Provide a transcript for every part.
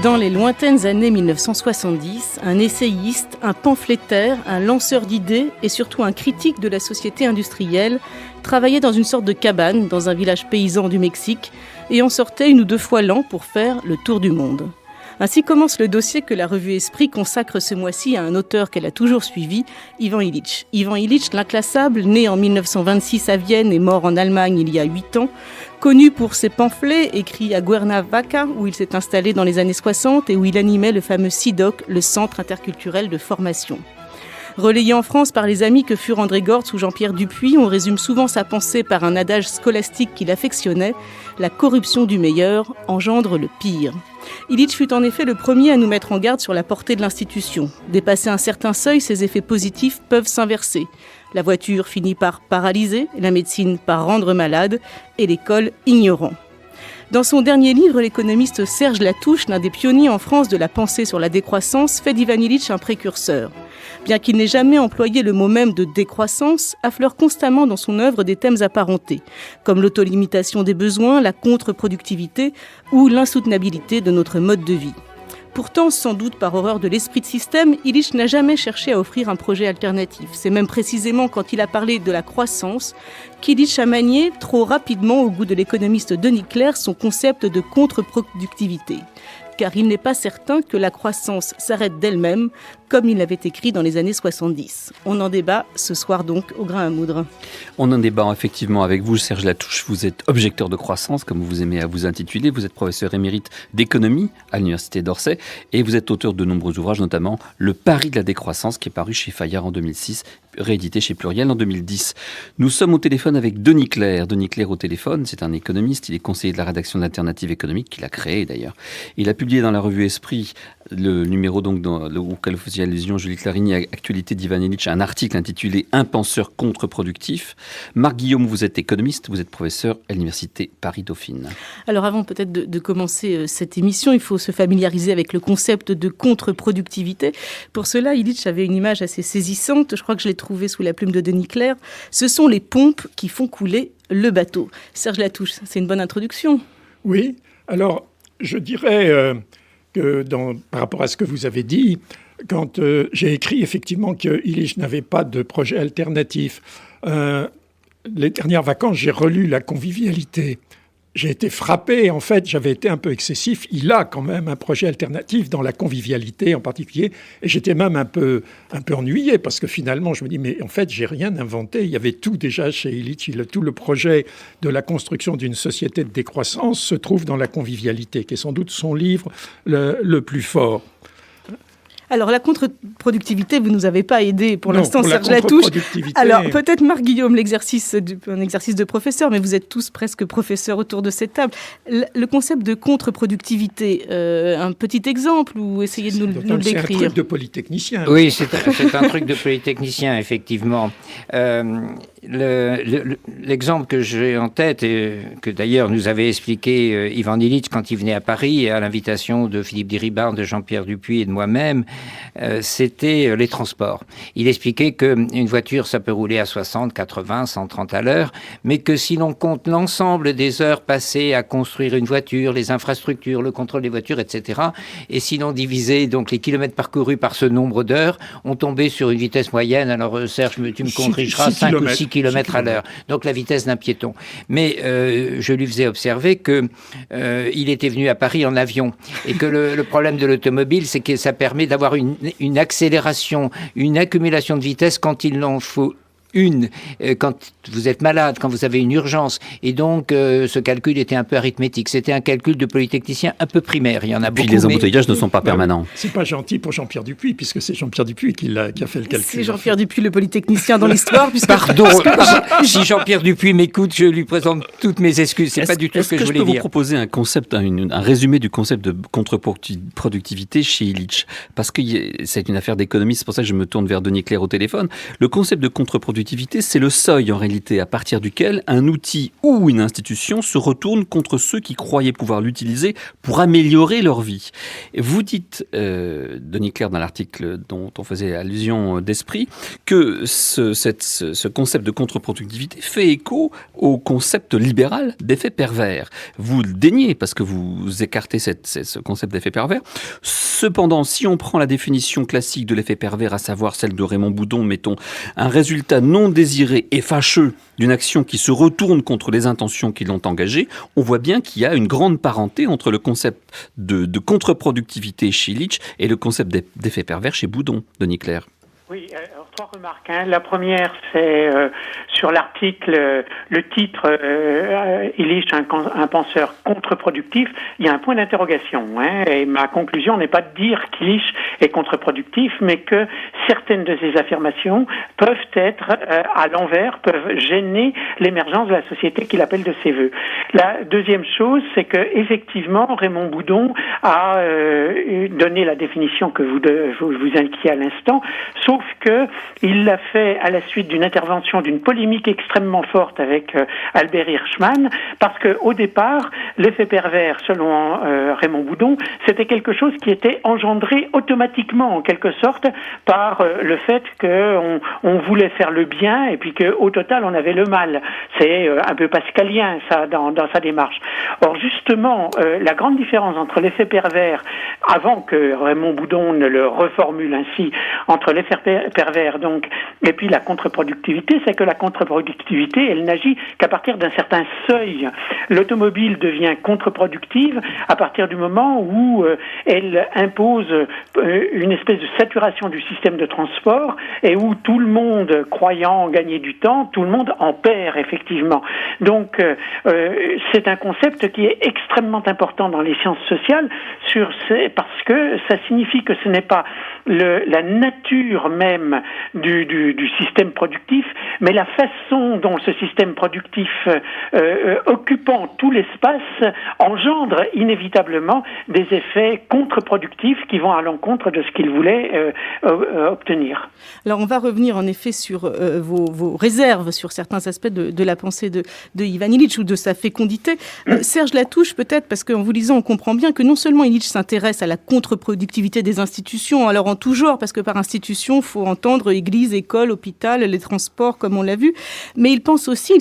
Dans les lointaines années 1970, un essayiste, un pamphlétaire, un lanceur d'idées et surtout un critique de la société industrielle travaillait dans une sorte de cabane dans un village paysan du Mexique et en sortait 1 ou 2 fois l'an pour faire le tour du monde. Ainsi commence le dossier que la revue Esprit consacre ce mois-ci à un auteur qu'elle a toujours suivi, Ivan Illich. Ivan Illich, l'inclassable, né en 1926 à Vienne et mort en Allemagne il y a 8 ans, connu pour ses pamphlets écrits à Cuernavaca, où il s'est installé dans les années 60 et où il animait le fameux CIDOC, le Centre interculturel de formation. Relayé en France par les amis que furent André Gortz ou Jean-Pierre Dupuis, on résume souvent sa pensée par un adage scolastique qu'il affectionnait : la corruption du meilleur engendre le pire. Illich fut en effet le premier à nous mettre en garde sur la portée de l'institution. Dépassé un certain seuil, ses effets positifs peuvent s'inverser. La voiture finit par paralyser, la médecine par rendre malade et l'école ignorant. Dans son dernier livre, l'économiste Serge Latouche, l'un des pionniers en France de la pensée sur la décroissance, fait d'Ivan Illich un précurseur. Bien qu'il n'ait jamais employé le mot même de décroissance, affleurent constamment dans son œuvre des thèmes apparentés, comme l'autolimitation des besoins, la contre-productivité ou l'insoutenabilité de notre mode de vie. Pourtant, sans doute par horreur de l'esprit de système, Illich n'a jamais cherché à offrir un projet alternatif. C'est même précisément quand il a parlé de la croissance qu'Illich a manié trop rapidement, au goût de l'économiste Denis Clerc, son concept de contre-productivité. Car il n'est pas certain que la croissance s'arrête d'elle-même, comme il l'avait écrit dans les années 70. On en débat ce soir donc au grain à moudre. On en débat effectivement avec vous, Serge Latouche. Vous êtes objecteur de croissance, comme vous aimez à vous intituler. Vous êtes professeur émérite d'économie à l'Université d'Orsay et vous êtes auteur de nombreux ouvrages, notamment Le pari de la décroissance, qui est paru chez Fayard en 2006, réédité chez Pluriel en 2010. Nous sommes au téléphone avec Denis Clerc. Denis Clerc au téléphone, c'est un économiste. Il est conseiller de la rédaction de l'Alternative économique, qu'il a créé d'ailleurs. Il a publié dans la revue Esprit, le numéro donc auquel vous faisiez allusion, Julie Clarini, Actualité d'Ivan Illich, un article intitulé « Un penseur contre-productif ». Marc Guillaume, vous êtes économiste, vous êtes professeur à l'Université Paris-Dauphine. Alors avant peut-être de commencer cette émission, il faut se familiariser avec le concept de contre-productivité. Pour cela, Illich avait une image assez saisissante, je crois que je l'ai trouvée sous la plume de Denis Clerc. Ce sont les pompes qui font couler le bateau. Serge Latouche, c'est une bonne introduction. Oui, alors je dirais que par rapport à ce que vous avez dit, quand j'ai écrit effectivement que Illich n'avait pas de projet alternatif, les dernières vacances, j'ai relu La convivialité. J'ai été frappé, en fait, j'avais été un peu excessif. Il a quand même un projet alternatif dans la convivialité en particulier. Et j'étais même un peu ennuyé parce que finalement, je me dis, mais en fait, j'ai rien inventé. Il y avait tout déjà chez Illich. Tout le projet de la construction d'une société de décroissance se trouve dans la convivialité, qui est sans doute son livre le plus fort. Alors, la contre-productivité, vous ne nous avez pas aidé pour l'instant, Serge Latouche. Alors, peut-être Marc Guillaume, un exercice de professeur, mais vous êtes tous presque professeurs autour de cette table. Le concept de contre-productivité, un petit exemple, ou essayez de nous le décrire. C'est un truc de polytechnicien. Oui, c'est un truc de polytechnicien, effectivement. L'exemple que j'ai en tête, et que d'ailleurs nous avait expliqué Ivan Illich quand il venait à Paris, à l'invitation de Philippe Diribard, de Jean-Pierre Dupuis et de moi-même, c'était les transports. Il expliquait qu'une voiture, ça peut rouler à 60, 80, 130 à l'heure, mais que si l'on compte l'ensemble des heures passées à construire une voiture, les infrastructures, le contrôle des voitures, etc., et si l'on divisait donc les kilomètres parcourus par ce nombre d'heures, on tombait sur une vitesse moyenne, alors Serge, tu me corrigeras, 5 ou 6 kilomètres à l'heure, donc la vitesse d'un piéton. Mais je lui faisais observer qu'il était venu à Paris en avion, et que le problème de l'automobile, c'est que ça permet d'avoir une accélération, une accumulation de vitesse quand il en faut quand vous êtes malade, quand vous avez une urgence. Et donc, ce calcul était un peu arithmétique. C'était un calcul de polytechnicien un peu primaire. Il y en a beaucoup. Puis les embouteillages ne sont pas permanents. C'est pas gentil pour Jean-Pierre Dupuis, puisque c'est Jean-Pierre Dupuis qui a fait le calcul. C'est Jean-Pierre Dupuis, le polytechnicien dans l'histoire. Pardon, si Jean-Pierre Dupuis m'écoute, je lui présente toutes mes excuses. C'est pas du tout ce que je voulais dire. Est-ce que je peux vous proposer un concept, un résumé du concept de contre-productivité chez Illich ? Parce que c'est une affaire d'économie, c'est pour ça que je me tourne vers Denis Clerc au téléphone. Le concept de contre-productivité, contre-productivité, c'est le seuil en réalité à partir duquel un outil ou une institution se retourne contre ceux qui croyaient pouvoir l'utiliser pour améliorer leur vie. Vous dites, Denis Clerc, dans l'article dont on faisait allusion d'Esprit, que ce concept de contre-productivité fait écho au concept libéral d'effet pervers. Vous le déniez parce que vous écartez ce concept d'effet pervers. Cependant, si on prend la définition classique de l'effet pervers, à savoir celle de Raymond Boudon, mettons, un résultat non désiré et fâcheux d'une action qui se retourne contre les intentions qui l'ont engagée, on voit bien qu'il y a une grande parenté entre le concept de contre-productivité chez Illich et le concept d'effet pervers chez Boudon, Denis Clerc. Oui, alors 3 remarques. La première, c'est sur l'article, le titre Illich, un penseur contre-productif. Il y a un point d'interrogation. Et ma conclusion n'est pas de dire qu'Illich est contre-productif, mais que certaines de ses affirmations peuvent être à l'envers, peuvent gêner l'émergence de la société qu'il appelle de ses voeux. La deuxième chose, c'est que effectivement, Raymond Boudon a donné la définition que vous indiquiez à l'instant, sauf que il l'a fait à la suite d'une intervention, d'une polémique extrêmement forte avec Albert Hirschman, parce que au départ, l'effet pervers, selon Raymond Boudon, c'était quelque chose qui était engendré automatiquement, en quelque sorte, par le fait qu'on voulait faire le bien et puis qu'au total, on avait le mal. C'est un peu pascalien, ça, dans sa démarche. Or, justement, la grande différence entre l'effet pervers, avant que Raymond Boudon ne le reformule ainsi, entre l'effet pervers, donc, et puis la contre-productivité, c'est que la contre-productivité, elle n'agit qu'à partir d'un certain seuil. L'automobile devient contre-productive à partir du moment où elle impose une espèce de saturation du système de transport et où tout le monde, croyant gagner du temps, tout le monde en perd effectivement. Donc, c'est un concept qui est extrêmement important dans les sciences sociales parce que ça signifie que ce n'est pas la nature même du système productif, mais la façon dont ce système productif occupant tout l'espace engendre inévitablement des effets contre-productifs qui vont à l'encontre de ce qu'il voulait obtenir. Alors on va revenir en effet sur vos réserves sur certains aspects de la pensée de Ivan Illich ou de sa fécondité. Serge Latouche, peut-être, parce qu'en vous lisant, on comprend bien que non seulement Illich s'intéresse à la contre-productivité des institutions, alors en tout genre, parce que par institution, il faut entendre église, école, hôpital, les transports, comme on l'a vu, mais il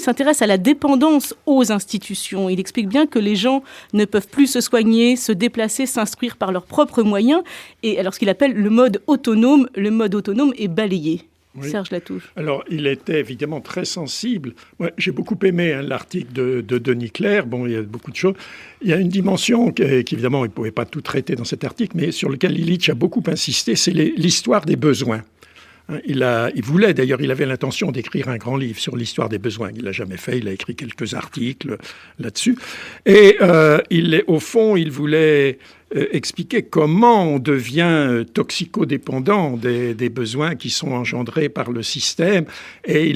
s'intéresse à la dépendance aux institutions. Il explique bien que les gens ne peuvent plus se soigner, se déplacer, s'instruire par leurs propres moyens, et alors ce qu'il appelle le mode autonome est balayé. Oui. Serge Latouche. Alors, il était évidemment très sensible. Ouais, j'ai beaucoup aimé l'article de Denis Clerc. Bon, il y a beaucoup de choses. Il y a une dimension qu'évidemment, il ne pouvait pas tout traiter dans cet article, mais sur lequel Illich a beaucoup insisté, c'est l'histoire des besoins. Il voulait, d'ailleurs, il avait l'intention d'écrire un grand livre sur l'histoire des besoins. Il ne l'a jamais fait, il a écrit quelques articles là-dessus. Et au fond, il voulait expliquer comment on devient toxicodépendant des besoins qui sont engendrés par le système. Et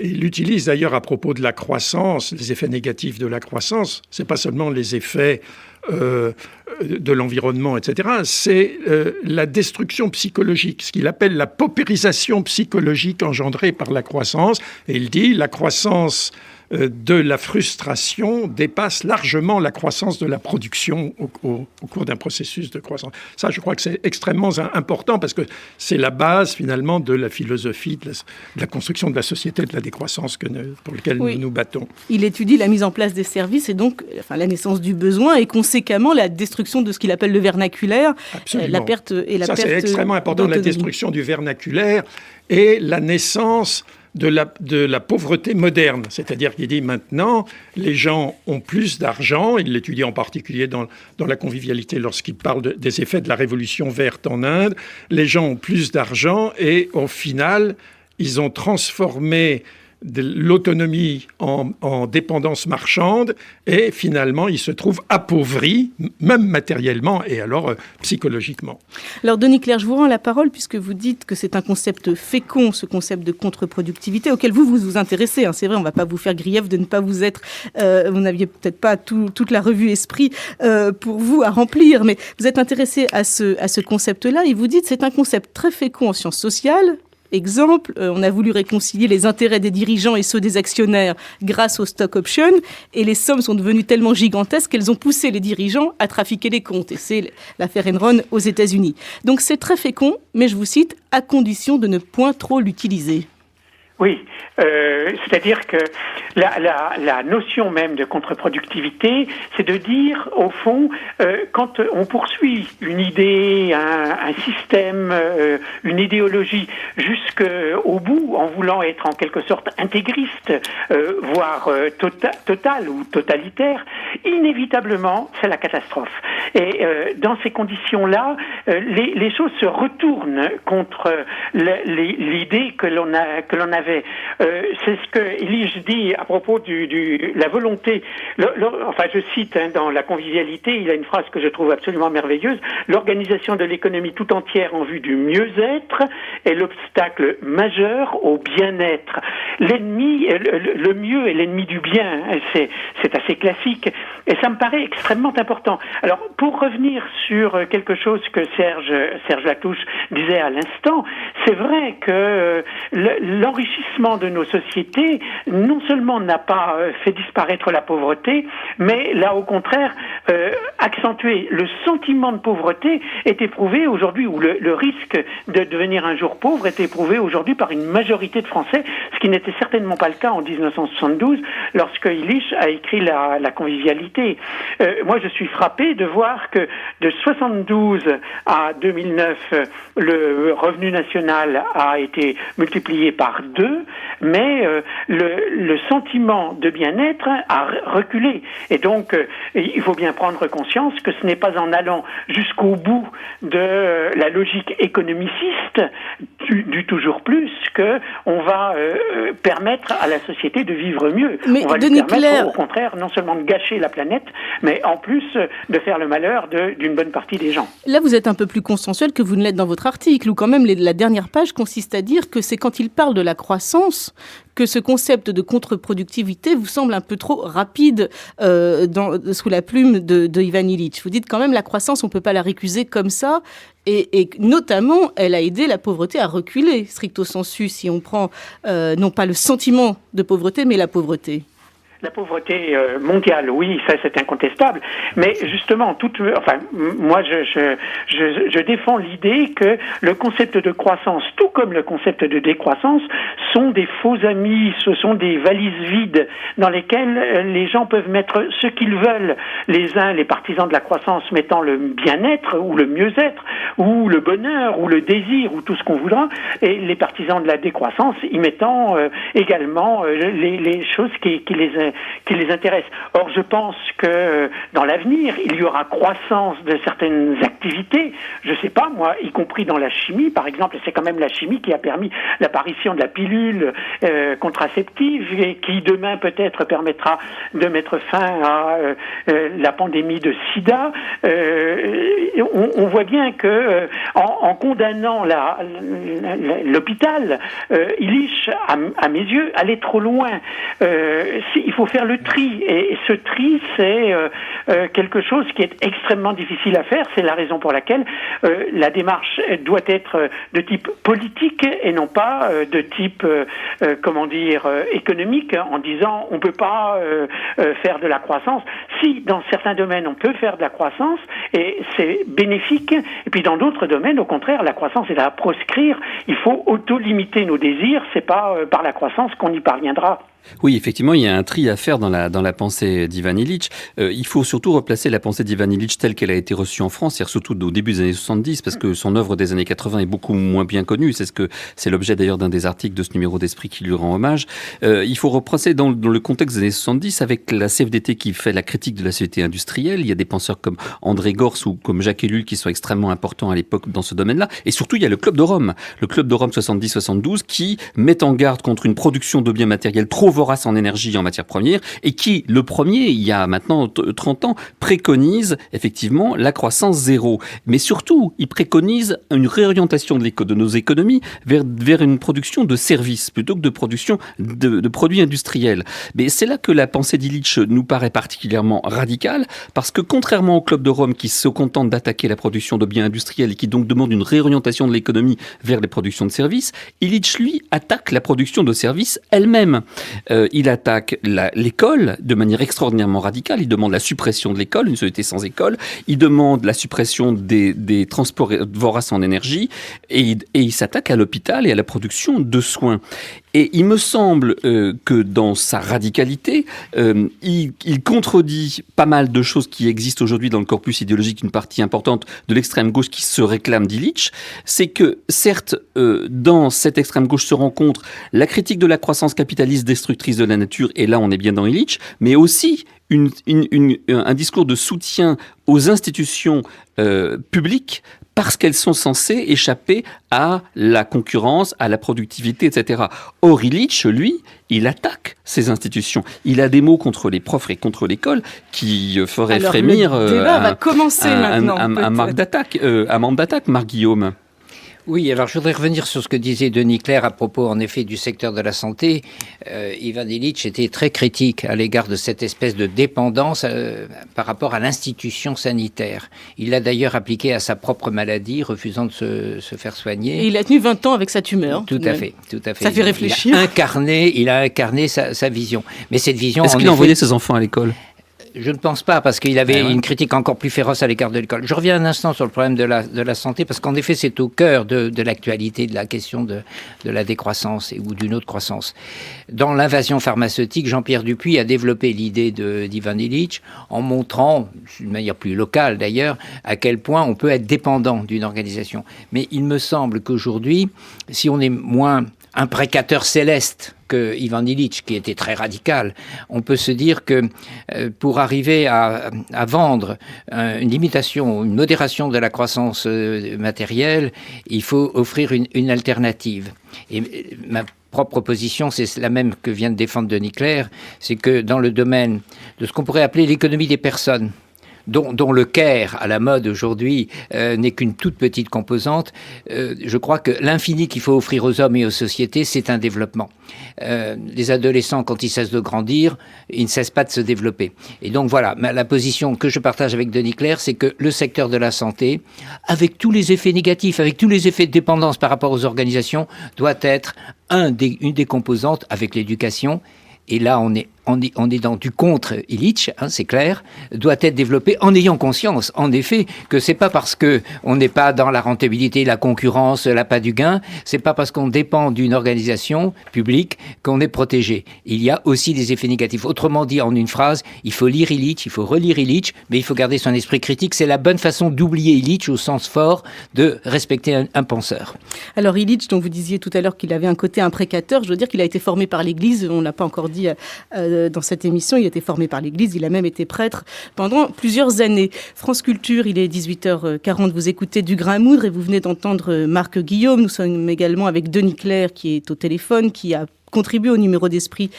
il utilise d'ailleurs à propos de la croissance, les effets négatifs de la croissance. Ce n'est pas seulement les effets de l'environnement, etc. C'est la destruction psychologique, ce qu'il appelle la paupérisation psychologique engendrée par la croissance. Et il dit la croissance de la frustration dépasse largement la croissance de la production au cours d'un processus de croissance. Ça, je crois que c'est extrêmement important parce que c'est la base, finalement, de la philosophie, de la construction de la société de la décroissance pour laquelle nous nous battons. Il étudie la mise en place des services et donc la naissance du besoin et conséquemment la destruction de ce qu'il appelle le vernaculaire, la perte Ça, c'est extrêmement important, la destruction du vernaculaire et la naissance de la pauvreté moderne. C'est-à-dire qu'il dit maintenant, les gens ont plus d'argent. Il l'étudie en particulier dans la convivialité lorsqu'il parle des effets de la révolution verte en Inde. Les gens ont plus d'argent et au final, ils ont transformé de l'autonomie en dépendance marchande et finalement ils se trouvent appauvris, même matériellement et alors psychologiquement. Alors Denis Clerc, je vous rends la parole puisque vous dites que c'est un concept fécond, ce concept de contre-productivité auquel vous vous intéressez. C'est vrai, on ne va pas vous faire grief de ne pas vous être... vous n'aviez peut-être pas toute la revue Esprit pour vous à remplir, mais vous êtes intéressé à ce concept-là et vous dites que c'est un concept très fécond en sciences sociales, Exemple, on a voulu réconcilier les intérêts des dirigeants et ceux des actionnaires grâce aux stock options, et les sommes sont devenues tellement gigantesques qu'elles ont poussé les dirigeants à trafiquer les comptes. Et c'est l'affaire Enron aux États-Unis. Donc c'est très fécond, mais je vous cite, à condition de ne point trop l'utiliser. Oui, c'est-à-dire que la notion même de contre-productivité, c'est de dire, au fond, quand on poursuit une idée, un système, une idéologie jusqu'au bout, en voulant être en quelque sorte intégriste, voire total ou totalitaire, inévitablement, c'est la catastrophe. Et dans ces conditions-là, les choses se retournent contre l'idée que l'on avait. C'est ce que Illich dit à propos la volonté. Enfin, je cite dans La convivialité, il a une phrase que je trouve absolument merveilleuse. L'organisation de l'économie tout entière en vue du mieux-être est l'obstacle majeur au bien-être. L'ennemi, le mieux est l'ennemi du bien. C'est assez classique. Et ça me paraît extrêmement important. Alors, pour revenir sur quelque chose que Serge Latouche disait à l'instant, c'est vrai que l'enrichissement de nos sociétés, non seulement n'a pas fait disparaître la pauvreté, mais l'a au contraire accentué. Le sentiment de pauvreté est éprouvé aujourd'hui, ou le risque de devenir un jour pauvre est éprouvé aujourd'hui par une majorité de Français, ce qui n'était certainement pas le cas en 1972, lorsque Illich a écrit la convivialité. Moi, je suis frappé de voir que de 72 à 2009, le revenu national a été multiplié par 2, mais le sentiment de bien-être a reculé. Et donc, il faut bien prendre conscience que ce n'est pas en allant jusqu'au bout de la logique économiciste du toujours plus qu'on va permettre à la société de vivre mieux. Mais on va Denis lui permettre, Clair, au contraire, non seulement de gâcher la planète, mais en plus de faire le malheur d'une bonne partie des gens. là, vous êtes un peu plus consensuel que vous ne l'êtes dans votre article, où quand même la dernière page consiste à dire que c'est quand il parle de la croissance que ce concept de contre-productivité vous semble un peu trop rapide sous la plume de Ivan Illich. Vous dites quand même la croissance, on ne peut pas la récuser comme ça, et notamment, elle a aidé la pauvreté à reculer, stricto sensu, si on prend non pas le sentiment de pauvreté, mais la pauvreté. La pauvreté mondiale, oui, ça c'est incontestable. Mais justement, moi je défends l'idée que le concept de croissance, tout comme le concept de décroissance, sont des faux amis, ce sont des valises vides dans lesquelles les gens peuvent mettre ce qu'ils veulent. Les uns, les partisans de la croissance, mettant le bien-être ou le mieux-être ou le bonheur ou le désir ou tout ce qu'on voudra, et les partisans de la décroissance y mettant également les choses qui les intéressent. Or, je pense que dans l'avenir, il y aura croissance de certaines activités, je sais pas moi, y compris dans la chimie, par exemple, c'est quand même la chimie qui a permis l'apparition de la pilule contraceptive et qui demain peut-être permettra de mettre fin à la pandémie de sida. On voit bien que en condamnant l'hôpital, Illich, à mes yeux, allait trop loin. Il faut faire le tri, et ce tri, c'est quelque chose qui est extrêmement difficile à faire. C'est la raison pour laquelle la démarche doit être de type politique et non pas de type, économique, en disant on peut pas faire de la croissance. Si, dans certains domaines, on peut faire de la croissance, et c'est bénéfique, et puis dans d'autres domaines, au contraire, la croissance est à proscrire. Il faut auto-limiter nos désirs, c'est pas par la croissance qu'on y parviendra. Oui, effectivement, il y a un tri à faire dans la pensée d'Ivan Illich. Il faut surtout replacer la pensée d'Ivan Illich telle qu'elle a été reçue en France, c'est-à-dire surtout au début des années 70, parce que son œuvre des années 80 est beaucoup moins bien connue. C'est l'objet d'ailleurs d'un des articles de ce numéro d'Esprit qui lui rend hommage. Il faut replacer dans le contexte des années 70 avec la CFDT qui fait la critique de la société industrielle. Il y a des penseurs comme André Gorz ou comme Jacques Ellul qui sont extrêmement importants à l'époque dans ce domaine-là. Et surtout, il y a le Club de Rome. Le Club de Rome 70-72 qui met en garde contre une production de biens matériels trop vorace en énergie et en matières premières, et qui, le premier, il y a maintenant 30 ans, préconise effectivement la croissance zéro. Mais surtout, il préconise une réorientation de nos économies vers une production de services plutôt que de production de produits industriels. Mais c'est là que la pensée d'Illich nous paraît particulièrement radicale, parce que contrairement au Club de Rome qui se contente d'attaquer la production de biens industriels et qui donc demande une réorientation de l'économie vers les productions de services, Illich, lui, attaque la production de services elle-même. Il attaque l'école de manière extraordinairement radicale. Il demande la suppression de l'école, une société sans école. Il demande la suppression des transports voraces en énergie et il s'attaque à l'hôpital et à la production de soins. Et il me semble que dans sa radicalité, il contredit pas mal de choses qui existent aujourd'hui dans le corpus idéologique d'une partie importante de l'extrême gauche qui se réclame d'Illich. C'est que, certes, dans cette extrême gauche se rencontre la critique de la croissance capitaliste destructrice de la nature, et là on est bien dans Illich, mais aussi un discours de soutien aux institutions publiques parce qu'elles sont censées échapper à la concurrence, à la productivité, etc. Or, Illich, lui, il attaque ces institutions. Il a des mots contre les profs et contre l'école qui feraient frémir le débat va commencer maintenant, un manque d'attaque, Marc Guillaume. Oui, alors je voudrais revenir sur ce que disait Denis Clerc à propos, en effet, du secteur de la santé. Ivan Illich était très critique à l'égard de cette espèce de dépendance par rapport à l'institution sanitaire. Il l'a d'ailleurs appliqué à sa propre maladie, refusant de se faire soigner. Et il a tenu 20 ans avec sa tumeur. Tout à fait. Ça fait réfléchir. Il a incarné sa vision. Mais cette vision... Est-ce qu'il envoyait ses enfants à l'école ? Je ne pense pas, parce qu'il avait une critique encore plus féroce à l'égard de l'école. Je reviens un instant sur le problème de la santé, parce qu'en effet, c'est au cœur de l'actualité, de la question de la décroissance ou d'une autre croissance. Dans l'invasion pharmaceutique, Jean-Pierre Dupuy a développé l'idée d'Ivan Illich en montrant, d'une manière plus locale d'ailleurs, à quel point on peut être dépendant d'une organisation. Mais il me semble qu'aujourd'hui, si on est moins un précateur céleste que Ivan Illich, qui était très radical, on peut se dire que pour arriver à vendre une limitation, une modération de la croissance matérielle, il faut offrir une alternative. Et ma propre position, c'est la même que vient de défendre Denis Clerc, c'est que dans le domaine de ce qu'on pourrait appeler l'économie des personnes, dont le care à la mode aujourd'hui n'est qu'une toute petite composante, je crois que l'infini qu'il faut offrir aux hommes et aux sociétés, c'est un développement. Les adolescents, quand ils cessent de grandir, ils ne cessent pas de se développer. Et donc voilà, la position que je partage avec Denis Clerc, c'est que le secteur de la santé, avec tous les effets négatifs, avec tous les effets de dépendance par rapport aux organisations, doit être une des composantes avec l'éducation. Et là, on est dans du contre Illich, c'est clair, doit être développé en ayant conscience, en effet, que c'est pas parce que on n'est pas dans la rentabilité, la concurrence, l'appât du gain, c'est pas parce qu'on dépend d'une organisation publique qu'on est protégé. Il y a aussi des effets négatifs. Autrement dit, en une phrase, il faut lire Illich, il faut relire Illich, mais il faut garder son esprit critique. C'est la bonne façon d'oublier Illich au sens fort de respecter un penseur. Alors Illich, dont vous disiez tout à l'heure qu'il avait un côté imprécateur, je veux dire qu'il a été formé par l'Église, on l'a pas encore dit dans cette émission, il a été formé par l'Église, il a même été prêtre pendant plusieurs années. France Culture, il est 18h40, vous écoutez Du Grain à Moudre et vous venez d'entendre Marc Guillaume. Nous sommes également avec Denis Clerc qui est au téléphone, qui a contribué au numéro d'esprit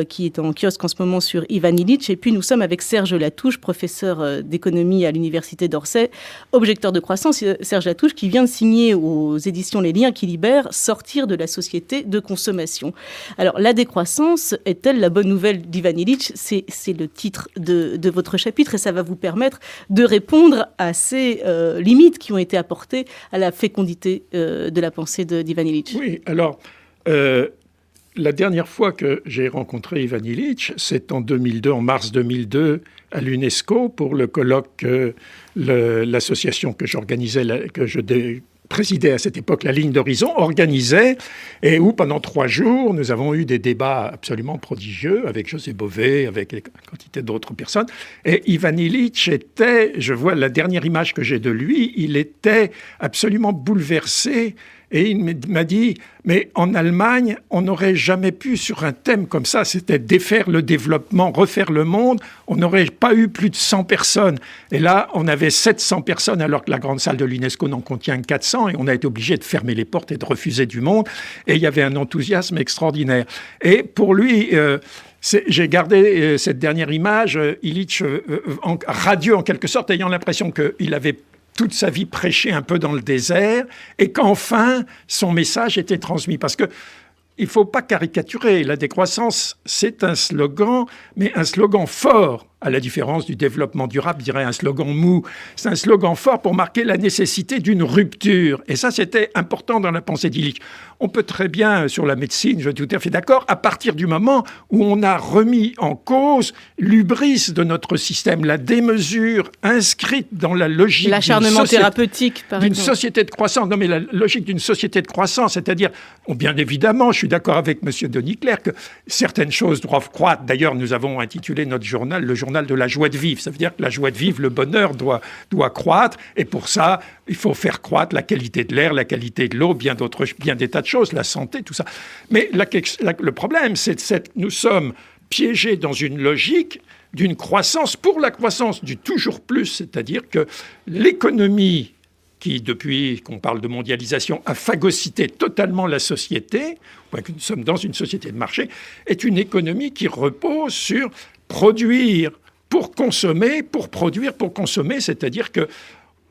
qui est en kiosque en ce moment sur Ivan Illich. Et puis nous sommes avec Serge Latouche, professeur d'économie à l'Université d'Orsay, objecteur de croissance. Serge Latouche qui vient de signer aux éditions Les Liens qui libèrent « Sortir de la société de consommation ». Alors la décroissance est-elle la bonne nouvelle d'Ivan Illich ? C'est le titre de votre chapitre et ça va vous permettre de répondre à ces limites qui ont été apportées à la fécondité de la pensée d'Ivan Illich. Oui, alors... La dernière fois que j'ai rencontré Ivan Illich, c'est en mars 2002, à l'UNESCO, pour le colloque que l'association que j'organisais, que je présidais à cette époque, la Ligne d'Horizon, organisait, et où pendant 3 jours, nous avons eu des débats absolument prodigieux avec José Bové, avec une quantité d'autres personnes. Et Ivan Illich était, je vois la dernière image que j'ai de lui, il était absolument bouleversé Et il m'a dit, mais en Allemagne, on n'aurait jamais pu, sur un thème comme ça, c'était défaire le développement, refaire le monde, on n'aurait pas eu plus de 100 personnes. Et là, on avait 700 personnes, alors que la grande salle de l'UNESCO n'en contient que 400, et on a été obligé de fermer les portes et de refuser du monde. Et il y avait un enthousiasme extraordinaire. Et pour lui... j'ai gardé cette dernière image, Illich radieux en quelque sorte, ayant l'impression qu'il avait toute sa vie prêché un peu dans le désert, et qu'enfin son message était transmis. Parce que il ne faut pas caricaturer, la décroissance, c'est un slogan, mais un slogan fort, à la différence du développement durable, je dirais un slogan mou. C'est un slogan fort pour marquer la nécessité d'une rupture. Et ça, c'était important dans la pensée d'Illich. On peut très bien, sur la médecine, je suis tout à fait d'accord, à partir du moment où on a remis en cause l'hubris de notre système, la démesure inscrite dans la logique l'acharnement thérapeutique, par exemple. D'une société de croissance. Non, mais la logique d'une société de croissance, c'est-à-dire, bien évidemment, je suis d'accord avec M. Deniclerc que certaines choses doivent croître. D'ailleurs, nous avons intitulé notre journal le journal de la joie de vivre. Ça veut dire que la joie de vivre, le bonheur doit croître. Et pour ça, il faut faire croître la qualité de l'air, la qualité de l'eau, bien des tas de choses, la santé, tout ça. Mais le problème, c'est que nous sommes piégés dans une logique d'une croissance pour la croissance, du toujours plus. C'est-à-dire que l'économie qui, depuis qu'on parle de mondialisation, a phagocyté totalement la société, que nous sommes dans une société de marché, est une économie qui repose sur produire pour consommer, pour produire pour consommer, c'est-à-dire que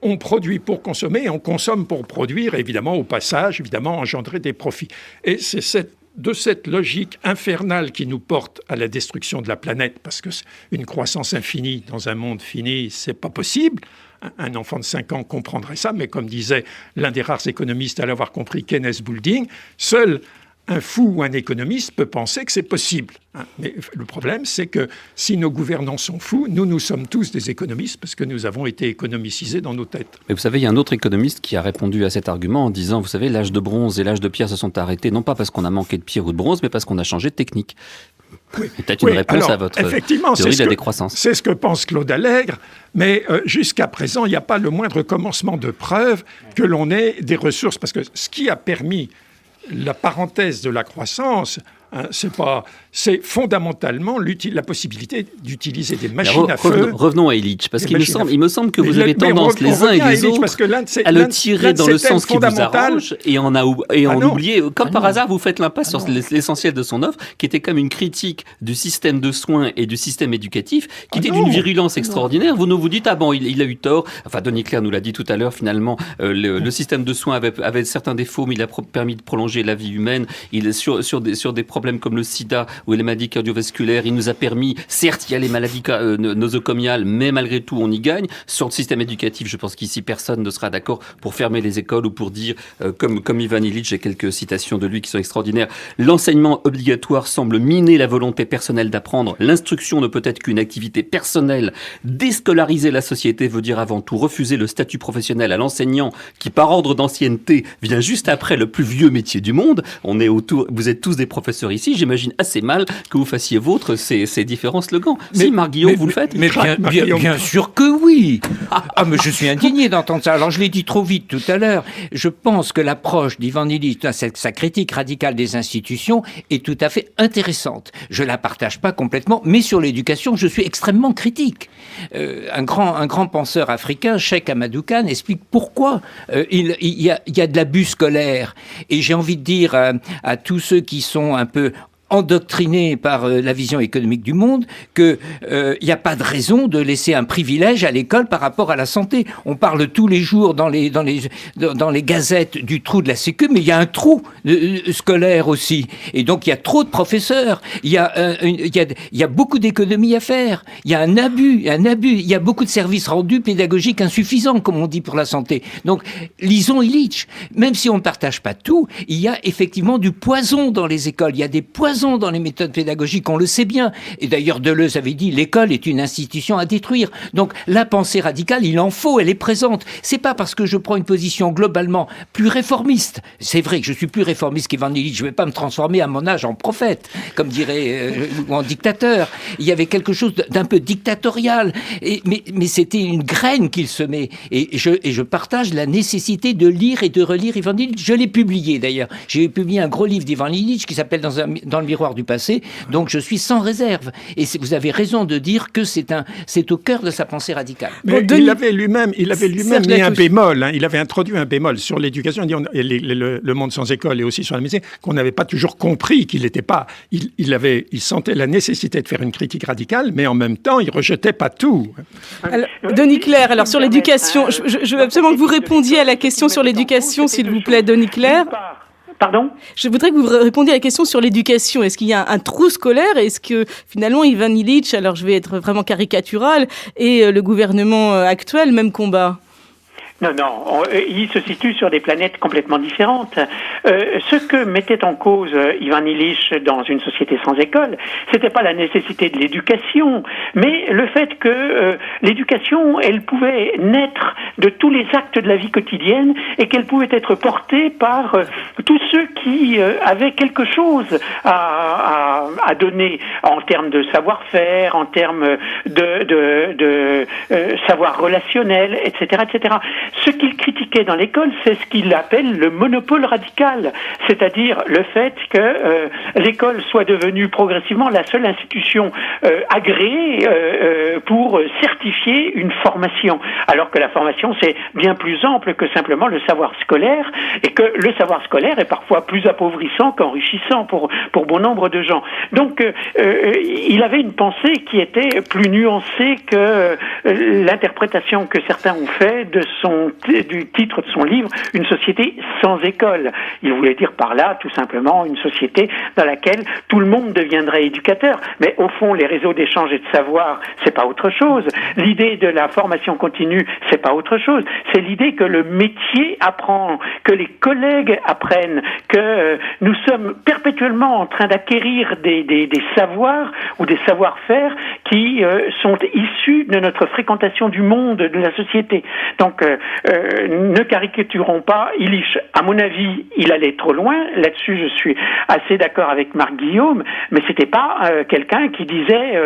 on produit pour consommer et on consomme pour produire, évidemment, au passage, évidemment, engendrer des profits. Et c'est de cette logique infernale qui nous porte à la destruction de la planète, parce que une croissance infinie dans un monde fini, c'est pas possible. Un enfant de 5 ans comprendrait ça, mais comme disait l'un des rares économistes à l'avoir compris, Kenneth Boulding, seul un fou ou un économiste peut penser que c'est possible. Mais le problème, c'est que si nos gouvernants sont fous, nous sommes tous des économistes parce que nous avons été économicisés dans nos têtes. Mais vous savez, il y a un autre économiste qui a répondu à cet argument en disant, vous savez, l'âge de bronze et l'âge de pierre se sont arrêtés, non pas parce qu'on a manqué de pierre ou de bronze, mais parce qu'on a changé de technique. Oui. C'est peut-être une réponse à votre théorie de la décroissance. C'est ce que pense Claude Allègre, mais jusqu'à présent, il n'y a pas le moindre commencement de preuve que l'on ait des ressources. Parce que ce qui a permis la parenthèse de la croissance, c'est fondamentalement la possibilité d'utiliser des machines à feu. Revenons à Illich, parce qu'il me semble que vous avez tendance, les uns et les autres, à le tirer dans le sens qui vous arrange et en oublier. Comme par hasard, vous faites l'impasse sur l'essentiel de son œuvre, qui était comme une critique du système de soins et du système éducatif, qui était d'une virulence extraordinaire. Vous nous dites, il a eu tort. Enfin, Deniclerc nous l'a dit tout à l'heure, finalement, le système de soins avait certains défauts, mais il a permis de prolonger la vie humaine. Sur des problèmes comme le sida ou les maladies cardiovasculaires, il nous a permis, certes, il y a les maladies nosocomiales, mais malgré tout, on y gagne. Sur le système éducatif, je pense qu'ici, personne ne sera d'accord pour fermer les écoles ou pour dire, comme Ivan Illich, j'ai quelques citations de lui qui sont extraordinaires, l'enseignement obligatoire semble miner la volonté personnelle d'apprendre. L'instruction ne peut être qu'une activité personnelle. Déscolariser la société veut dire avant tout refuser le statut professionnel à l'enseignant qui, par ordre d'ancienneté, vient juste après le plus vieux métier du monde. Vous êtes tous des professeurs ici, j'imagine assez mal que vous fassiez ces différents slogans. Si, Marc Guillaume, vous le faites? Mais bien sûr que oui. Mais je suis indigné d'entendre ça. Alors, je l'ai dit trop vite tout à l'heure. Je pense que l'approche d'Ivan Illich, sa critique radicale des institutions, est tout à fait intéressante. Je la partage pas complètement, mais sur l'éducation, je suis extrêmement critique. Un grand penseur africain, Cheikh Amadou Khan, explique pourquoi il y a de l'abus scolaire. Et j'ai envie de dire à tous ceux qui sont un peu endoctrinés par la vision économique du monde, qu'il n'y a pas de raison de laisser un privilège à l'école par rapport à la santé. On parle tous les jours dans les gazettes du trou de la Sécu, mais il y a un trou scolaire aussi. Et donc, il y a trop de professeurs. Il y a beaucoup d'économies à faire. Il y a un abus. Il y a beaucoup de services rendus pédagogiques insuffisants, comme on dit, pour la santé. Donc, lisons Illich. Même si on ne partage pas tout, il y a effectivement du poison dans les écoles. Il y a des poisons foison dans les méthodes pédagogiques, on le sait bien. Et d'ailleurs, Deleuze avait dit, l'école est une institution à détruire. Donc, la pensée radicale, il en faut, elle est présente. C'est pas parce que je prends une position globalement plus réformiste. C'est vrai que je suis plus réformiste qu'Ivan Illich. Je vais pas me transformer à mon âge en prophète, comme dirait, ou en dictateur. Il y avait quelque chose d'un peu dictatorial. Mais c'était une graine qu'il semait. Et je partage la nécessité de lire et de relire Ivan Illich. Je l'ai publié d'ailleurs. J'ai publié un gros livre d'Ivan Illich qui s'appelle Dans le miroir du passé. Donc je suis sans réserve. Et vous avez raison de dire que c'est au cœur de sa pensée radicale. Mais il avait lui-même mis un bémol. Il avait introduit un bémol sur l'éducation. Il dit le monde sans école et aussi sur la médecine qu'on n'avait pas toujours compris qu'il n'était pas. Il sentait la nécessité de faire une critique radicale, mais en même temps, il rejetait pas tout. Alors, Denis Clerc, alors sur l'éducation, je veux absolument que vous répondiez à la question sur l'éducation, s'il vous plaît, Denis Clerc. Pardon ? Je voudrais que vous répondiez à la question sur l'éducation. Est-ce qu'il y a un trou scolaire ? Est-ce que finalement Ivan Illich, alors je vais être vraiment caricatural, et le gouvernement actuel, même combat ? Non, il se situe sur des planètes complètement différentes. Ce que mettait en cause Ivan Illich dans une société sans école, c'était pas la nécessité de l'éducation, mais le fait que l'éducation, elle pouvait naître de tous les actes de la vie quotidienne et qu'elle pouvait être portée par tous ceux qui avaient quelque chose à donner en termes de savoir-faire, en termes de savoir relationnel, etc., etc. Ce qu'il critiquait dans l'école, c'est ce qu'il appelle le monopole radical, c'est-à-dire le fait que l'école soit devenue progressivement la seule institution agréée pour certifier une formation, alors que la formation c'est bien plus ample que simplement le savoir scolaire, et que le savoir scolaire est parfois plus appauvrissant qu'enrichissant pour bon nombre de gens. Donc il avait une pensée qui était plus nuancée que l'interprétation que certains ont fait du titre de son livre, Une société sans école. Il voulait dire par là, tout simplement, une société dans laquelle tout le monde deviendrait éducateur. Mais au fond, les réseaux d'échange et de savoir, c'est pas autre chose. L'idée de la formation continue, c'est pas autre chose. C'est l'idée que le métier apprend, que les collègues apprennent, que nous sommes perpétuellement en train d'acquérir des savoirs ou des savoir-faire qui sont issus de notre fréquentation du monde, de la société. Donc, ne caricaturons pas Illich. À mon avis, il allait trop loin. Là-dessus, je suis assez d'accord avec Marc Guillaume, mais c'était pas quelqu'un qui disait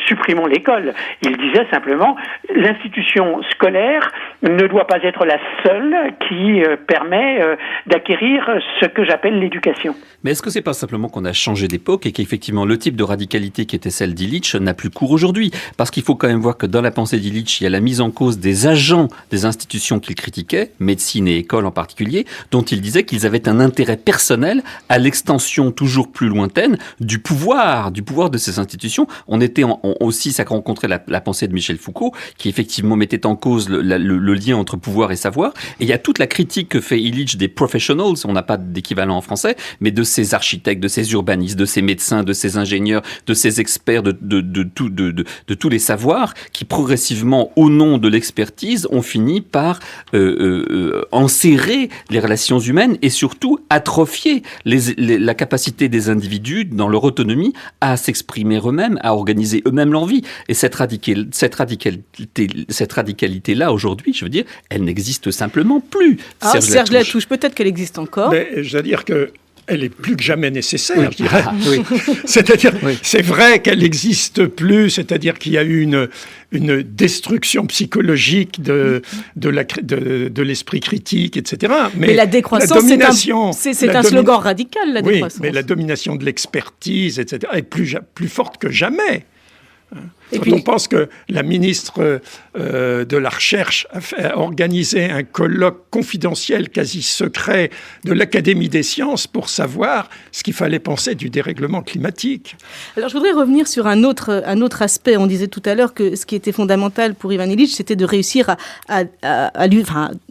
supprimons l'école. Il disait simplement l'institution scolaire ne doit pas être la seule qui permet d'acquérir ce que j'appelle l'éducation. Mais est-ce que c'est pas simplement qu'on a changé d'époque et qu'effectivement le type de radicalité qui était celle d'Illich n'a plus cours aujourd'hui ? Parce qu'il faut quand même voir que dans la pensée d'Illich, il y a la mise en cause des agents des institutions qu'il critiquait, médecine et école en particulier, dont il disait qu'ils avaient un intérêt personnel à l'extension toujours plus lointaine du pouvoir de ces institutions. On était aussi, ça rencontrait la pensée de Michel Foucault, qui effectivement mettait en cause le lien entre pouvoir et savoir. Et il y a toute la critique que fait Illich des professionals, on n'a pas d'équivalent en français, mais de ces architectes, de ces urbanistes, de ces médecins, de ces ingénieurs, de ces experts, de tous les savoirs qui progressivement, au nom de l'expertise, ont fini par enserrer les relations humaines et surtout atrophier la capacité des individus dans leur autonomie à s'exprimer eux-mêmes, à organiser eux-mêmes leur vie. Et cette radicalité-là, aujourd'hui, je veux dire, elle n'existe simplement plus. Serge Latouche, peut-être qu'elle existe encore. Mais je veux dire que elle est plus que jamais nécessaire, je dirais. Oui. C'est-à-dire, c'est vrai qu'elle n'existe plus, c'est-à-dire qu'il y a eu une destruction psychologique de l'esprit critique, etc. Mais la décroissance, c'est un slogan radical, la décroissance. Oui, mais la domination de l'expertise, etc., est plus forte que jamais. Et puis, on pense que la ministre de la Recherche a organisé un colloque confidentiel, quasi secret, de l'Académie des sciences pour savoir ce qu'il fallait penser du dérèglement climatique. Alors, je voudrais revenir sur un autre aspect. On disait tout à l'heure que ce qui était fondamental pour Ivan Illich, c'était de réussir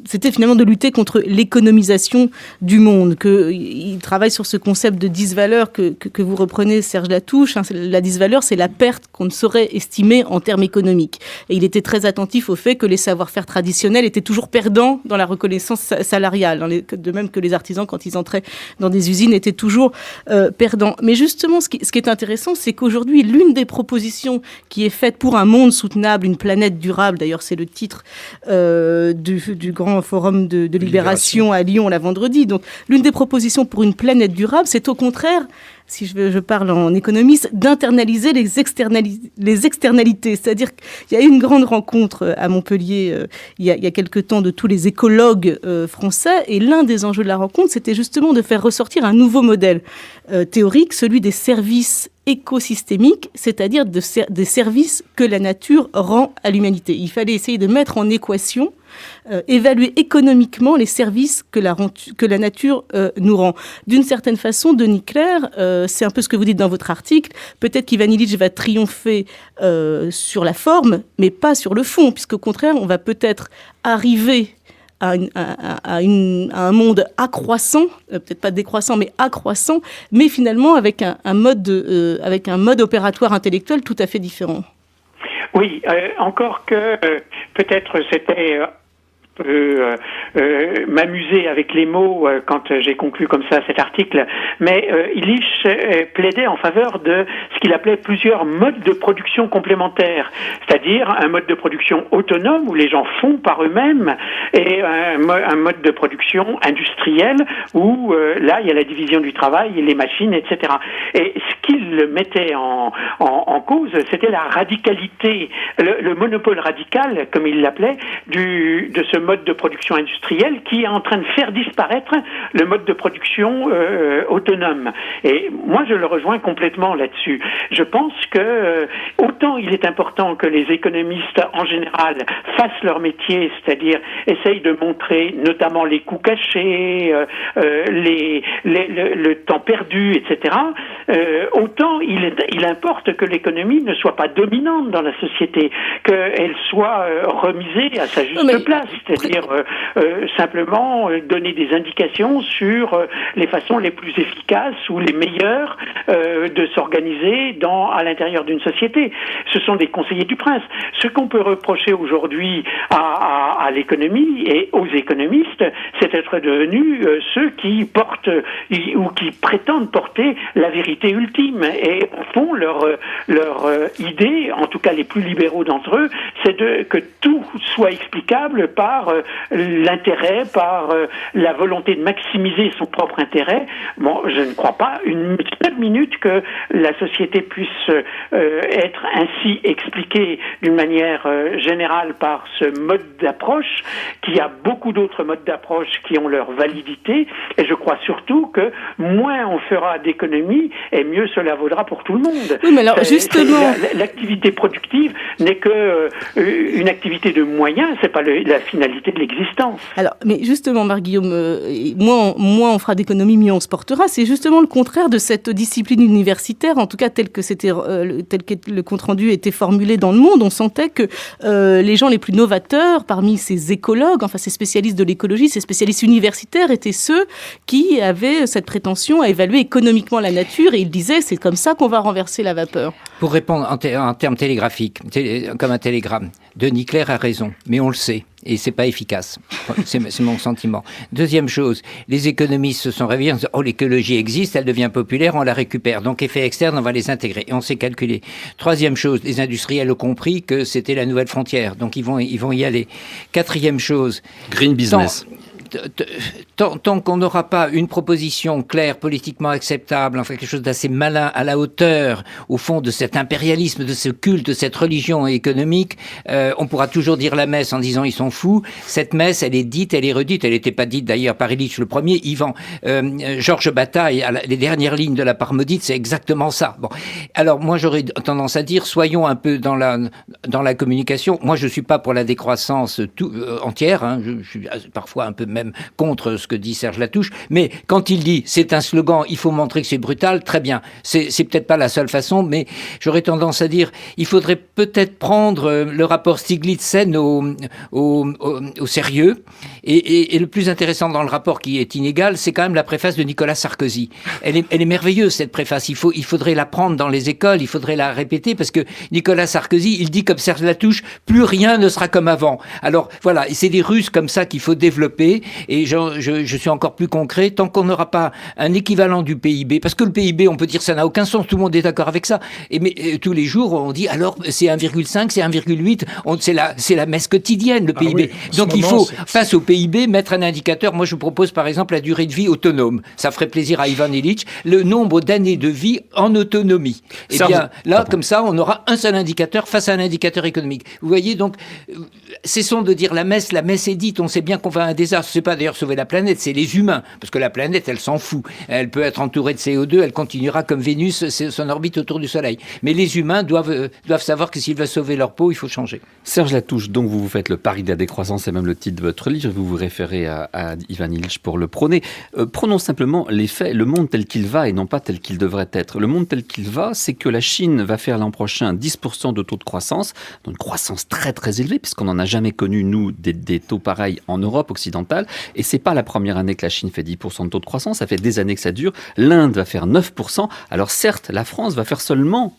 c'était finalement de lutter contre l'économisation du monde. Il travaille sur ce concept de disvaleur que vous reprenez, Serge Latouche. La disvaleur, c'est la perte qu'on ne saurait estimé en termes économiques. Et il était très attentif au fait que les savoir-faire traditionnels étaient toujours perdants dans la reconnaissance salariale, de même que les artisans, quand ils entraient dans des usines, étaient toujours perdants. Mais justement, ce qui est intéressant, c'est qu'aujourd'hui, l'une des propositions qui est faite pour un monde soutenable, une planète durable, d'ailleurs c'est le titre du grand forum de Libération à Lyon la vendredi, donc l'une des propositions pour une planète durable, c'est au contraire, si je parle en économiste, d'internaliser les externalités. C'est-à-dire qu'il y a eu une grande rencontre à Montpellier il y a quelque temps de tous les écologues français, et l'un des enjeux de la rencontre, c'était justement de faire ressortir un nouveau modèle théorique, celui des services écosystémiques, c'est-à-dire des services que la nature rend à l'humanité. Il fallait essayer de mettre en équation, évaluer économiquement les services que la nature nous rend. D'une certaine façon, Denis Clerc, c'est un peu ce que vous dites dans votre article, peut-être qu'Ivan Illich va triompher sur la forme, mais pas sur le fond, puisqu'au contraire, on va peut-être arriver à un monde accroissant, peut-être pas décroissant, mais accroissant, mais finalement avec un mode opératoire intellectuel tout à fait différent. Oui, encore que peut-être c'était m'amuser avec les mots quand j'ai conclu comme ça cet article, mais Illich plaidait en faveur de ce qu'il appelait plusieurs modes de production complémentaires, c'est-à-dire un mode de production autonome où les gens font par eux-mêmes et un mode de production industriel où là il y a la division du travail, les machines, etc. Et ce qu'il mettait en cause, c'était la radicalité, le monopole radical, comme il l'appelait, de ce mode de production industrielle qui est en train de faire disparaître le mode de production autonome. Et moi, je le rejoins complètement là-dessus. Je pense que autant il est important que les économistes en général fassent leur métier, c'est-à-dire essayent de montrer notamment les coûts cachés, le temps perdu, etc. Autant il importe que l'économie ne soit pas dominante dans la société, qu'elle soit remisée à sa juste place, c'est-à-dire simplement donner des indications sur les façons les plus efficaces ou les meilleures de s'organiser à l'intérieur d'une société. Ce sont des conseillers du prince. Ce qu'on peut reprocher aujourd'hui à l'économie et aux économistes, c'est d'être devenus ceux qui portent ou qui prétendent porter la vérité ultime. Et au fond, leur idée, en tout cas les plus libéraux d'entre eux, c'est que tout soit explicable par l'intérêt, par la volonté de maximiser son propre intérêt. Bon, je ne crois pas une seule minute que la société puisse être ainsi expliquée d'une manière générale par ce mode d'approche, qu'il y a beaucoup d'autres modes d'approche qui ont leur validité, et je crois surtout que moins on fera d'économies, et mieux cela vaudra pour tout le monde. Oui, mais alors justement... L'activité productive n'est que une activité de moyens, c'est pas la finalité de l'existence. Alors, mais justement, Marc-Guillaume, moins on fera d'économie, mieux on se portera. C'est justement le contraire de cette discipline universitaire, en tout cas tel que le compte-rendu était formulé dans le monde. On sentait que les gens les plus novateurs, parmi ces écologues, enfin ces spécialistes de l'écologie, ces spécialistes universitaires, étaient ceux qui avaient cette prétention à évaluer économiquement la nature, et ils disaient c'est comme ça qu'on va renverser la vapeur. Pour répondre en termes télégraphiques, comme un télégramme, Denis Clerc a raison, mais on le sait. Et c'est pas efficace. C'est mon sentiment. Deuxième chose, les économistes se sont réveillés en disant, l'écologie existe, elle devient populaire, on la récupère. Donc, effets externes, on va les intégrer. Et on sait calculer. Troisième chose, les industriels ont compris que c'était la nouvelle frontière. Donc, ils vont y aller. Quatrième chose. Green business. Tant qu'on n'aura pas une proposition claire, politiquement acceptable, enfin quelque chose d'assez malin, à la hauteur, au fond, de cet impérialisme, de ce culte, de cette religion économique, on pourra toujours dire la messe en disant ils sont fous. Cette messe, elle est dite, elle est redite. Elle n'était pas dite d'ailleurs par Illich le premier. Georges Bataille, les dernières lignes de la part maudite, c'est exactement ça. Bon, alors moi j'aurais tendance à dire, soyons un peu dans la communication. Moi je suis pas pour la décroissance entière. Hein, je suis parfois un peu même même contre ce que dit Serge Latouche, mais quand il dit c'est un slogan, il faut montrer que c'est brutal, très bien. C'est peut-être pas la seule façon, mais j'aurais tendance à dire il faudrait peut-être prendre le rapport Stiglitz-Sen au sérieux. Et le plus intéressant dans le rapport, qui est inégal, c'est quand même la préface de Nicolas Sarkozy. Elle est merveilleuse, cette préface. Il faudrait la prendre dans les écoles, il faudrait la répéter, parce que Nicolas Sarkozy, il dit comme Serge Latouche, plus rien ne sera comme avant. Alors voilà, c'est des ruses comme ça qu'il faut développer, et je suis encore plus concret, tant qu'on n'aura pas un équivalent du PIB, parce que le PIB, on peut dire ça n'a aucun sens, tout le monde est d'accord avec ça, mais tous les jours, on dit alors c'est 1,5, c'est 1,8, c'est la messe quotidienne, le PIB. Oui, donc il faut, face au PIB, mettre un indicateur. Moi, je propose par exemple la durée de vie autonome. Ça ferait plaisir à Ivan Illich, le nombre d'années de vie en autonomie. Et bien là, comme ça, on aura un seul indicateur face à un indicateur économique. Vous voyez, donc, cessons de dire la messe est dite, on sait bien qu'on va à un désastre. C'est pas d'ailleurs sauver la planète, c'est les humains. Parce que la planète, elle s'en fout. Elle peut être entourée de CO2, elle continuera comme Vénus, son orbite autour du Soleil. Mais les humains doivent savoir que s'ils veulent sauver leur peau, il faut changer. Serge Latouche, donc vous faites le pari de la décroissance, c'est même le titre de votre livre, vous vous référez à Ivan Illich pour le prôner. Prenons simplement les faits, le monde tel qu'il va et non pas tel qu'il devrait être. Le monde tel qu'il va, c'est que la Chine va faire l'an prochain 10% de taux de croissance, donc une croissance très très élevée, puisqu'on n'en a jamais connu, nous, des taux pareils en Europe occidentale, et c'est pas la première année que la Chine fait 10% de taux de croissance, ça fait des années que ça dure. L'Inde va faire 9%, alors certes, la France va faire seulement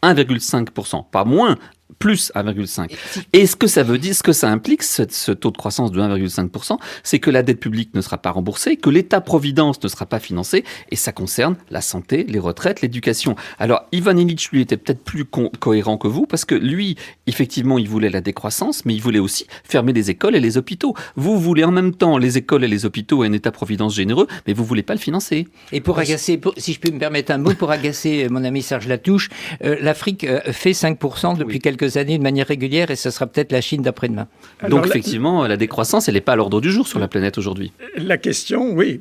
1,5%, pas moins, plus 1,5. Et ce que ça veut dire, ce que ça implique, ce taux de croissance de 1,5%, c'est que la dette publique ne sera pas remboursée, que l'État-providence ne sera pas financé, et ça concerne la santé, les retraites, l'éducation. Alors, Ivan Illich, lui, était peut-être plus cohérent que vous, parce que lui, effectivement, il voulait la décroissance, mais il voulait aussi fermer les écoles et les hôpitaux. Vous voulez en même temps les écoles et les hôpitaux et un État-providence généreux, mais vous voulez pas le financer. Et pour agacer, si je peux me permettre un mot, pour agacer mon ami Serge Latouche, l'Afrique fait 5% depuis quelques années de manière régulière, et ce sera peut-être la Chine d'après-demain. Alors, donc effectivement, la décroissance, elle n'est pas à l'ordre du jour sur la planète aujourd'hui. La question, oui,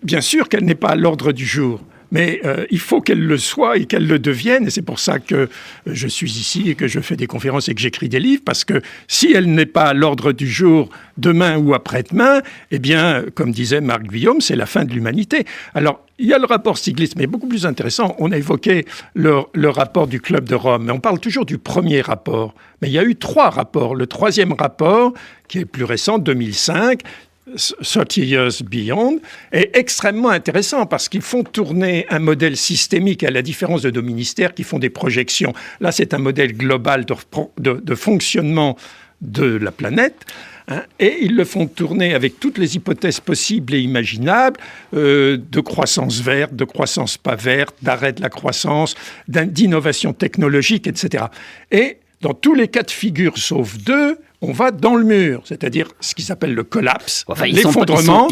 bien sûr qu'elle n'est pas à l'ordre du jour. Mais il faut qu'elle le soit et qu'elle le devienne. Et c'est pour ça que je suis ici et que je fais des conférences et que j'écris des livres. Parce que si elle n'est pas à l'ordre du jour demain ou après-demain, eh bien, comme disait Marc Guillaume, c'est la fin de l'humanité. Alors, il y a le rapport Stiglitz, mais beaucoup plus intéressant. On a évoqué le rapport du Club de Rome. Mais on parle toujours du premier rapport. Mais il y a eu 3 rapports. Le 3e rapport, qui est plus récent, 2005, 30 Years Beyond, est extrêmement intéressant parce qu'ils font tourner un modèle systémique, à la différence de nos ministères qui font des projections. Là, c'est un modèle global de fonctionnement de la planète. Et ils le font tourner avec toutes les hypothèses possibles et imaginables, de croissance verte, de croissance pas verte, d'arrêt de la croissance, d'innovation technologique, etc. Et dans tous les cas de figure, sauf 2, on va dans le mur, c'est-à-dire ce qui s'appelle le collapse, l'effondrement,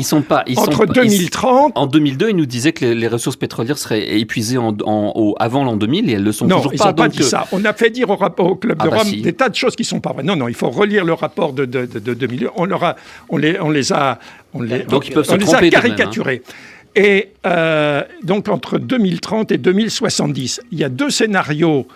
entre 2030... En 2002, ils nous disaient que les ressources pétrolières seraient épuisées avant l'an 2000, et elles ne le sont toujours pas. Non, ils n'ont pas dit ça. On a fait dire au rapport au Club de Rome des tas de choses qui ne sont pas vraies. Non, il faut relire le rapport de 2002. On les a caricaturés. Et donc, entre 2030 et 2070, il y a 2 scénarios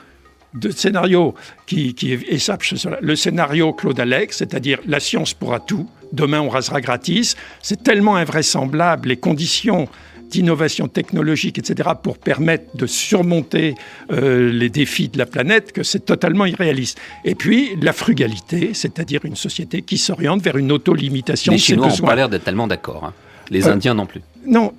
qui échappent sur cela. Le scénario Claude Alex, c'est-à-dire la science pourra tout, demain on rasera gratis, c'est tellement invraisemblable, les conditions d'innovation technologique, etc., pour permettre de surmonter les défis de la planète, que c'est totalement irréaliste. Et puis, la frugalité, c'est-à-dire une société qui s'oriente vers une auto-limitation de ses besoins. Les Chinois n'ont pas l'air d'être tellement d'accord. Hein. Les Indiens non plus. Non,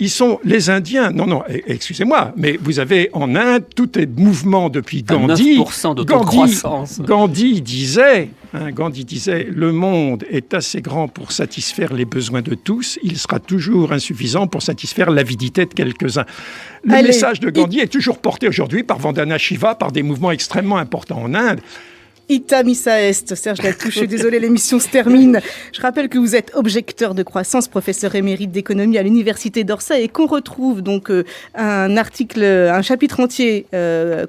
les Indiens, non, excusez-moi, mais vous avez en Inde, tout est mouvement depuis Gandhi. 9% de taux de croissance. Gandhi disait, le monde est assez grand pour satisfaire les besoins de tous, il sera toujours insuffisant pour satisfaire l'avidité de quelques-uns. Le message de Gandhi est toujours porté aujourd'hui par Vandana Shiva, par des mouvements extrêmement importants en Inde. Ita Missa Est, Serge Latouche, je suis désolée, l'émission se termine. Je rappelle que vous êtes objecteur de croissance, professeur émérite d'économie à l'Université d'Orsay, et qu'on retrouve donc un chapitre entier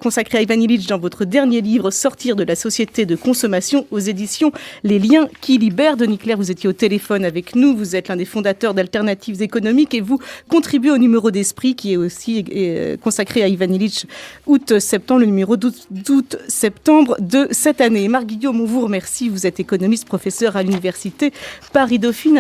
consacré à Ivan Illich dans votre dernier livre, Sortir de la société de consommation, aux éditions Les Liens qui libèrent. Denis Clerc, vous étiez au téléphone avec nous, vous êtes l'un des fondateurs d'Alternatives économiques et vous contribuez au numéro d'Esprit qui est aussi consacré à Ivan Illich, août-septembre, le numéro d'août-septembre de cette année. Marc Guillaume, on vous remercie. Vous êtes économiste, professeur à l'Université Paris-Dauphine.